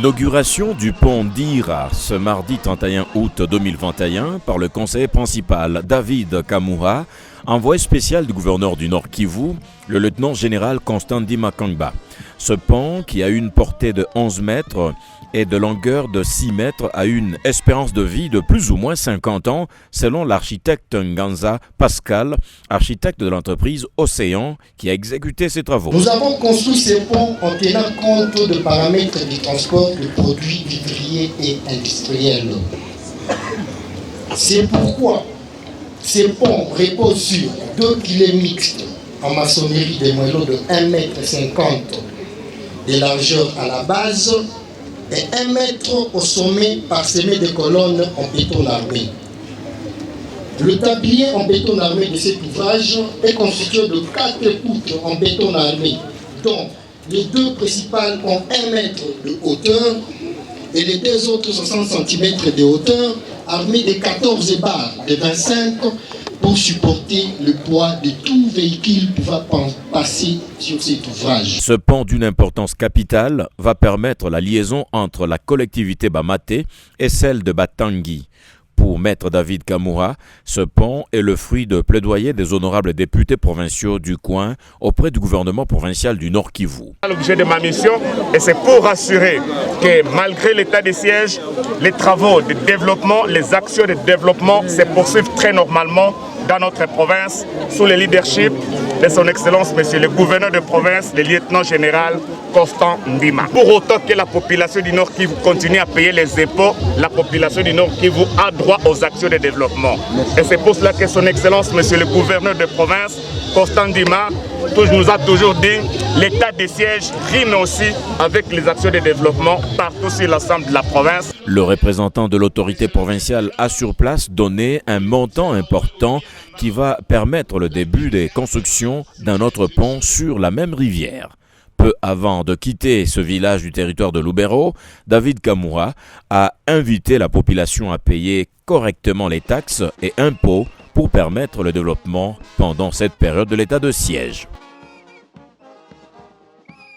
Inauguration du pont d'Ira ce mardi 31 août 2021 par le conseiller principal David Kamura, envoyé spécial du gouverneur du Nord Kivu, le lieutenant-général Constant Ndima Kangba. Ce pont, qui a une portée de 11 mètres et de longueur de 6 mètres, a une espérance de vie de plus ou moins 50 ans, selon l'architecte Nganza Pascal, architecte de l'entreprise Océan, qui a exécuté ces travaux. Nous avons construit ces ponts en tenant compte de paramètres du transport de produits vivriers et industriels. C'est pourquoi ces ponts reposent sur 2 pilets mixtes en maçonnerie de moellons de 1,50 m de largeur à la base et 1 mètre au sommet parsemé de colonnes en béton armé. Le tablier en béton armé de cet ouvrage est constitué de 4 poutres en béton armé, dont les 2 principales ont 1 mètre de hauteur et les 2 autres 60 cm de hauteur, armées de 14 barres de 25 pour supporter le poids de tout véhicule pouvant passer sur cet ouvrage. Ce pont d'une importance capitale va permettre la liaison entre la collectivité Bamaté et celle de Batangi. Pour Maître David Kamura, ce pont est le fruit de plaidoyer des honorables députés provinciaux du coin auprès du gouvernement provincial du Nord Kivu. L'objet de ma mission, et c'est pour rassurer que malgré l'état de siège, les travaux de développement, les actions de développement se poursuivent très normalement dans notre province sous le leadership de son Excellence, Monsieur le gouverneur de province, le lieutenant-général Constant Ndima. Pour autant que la population du Nord Kivu continue à payer les impôts, la population du Nord Kivu a droit aux actions de développement. Et c'est pour cela que son Excellence, Monsieur le gouverneur de province, Constant Ndima, nous a toujours dit l'état de siège rime aussi avec les actions de développement partout sur l'ensemble de la province. Le représentant de l'autorité provinciale a sur place donné un montant important qui va permettre le début des constructions d'un autre pont sur la même rivière. Peu avant de quitter ce village du territoire de Lubero, David Kamura a invité la population à payer correctement les taxes et impôts pour permettre le développement pendant cette période de l'état de siège.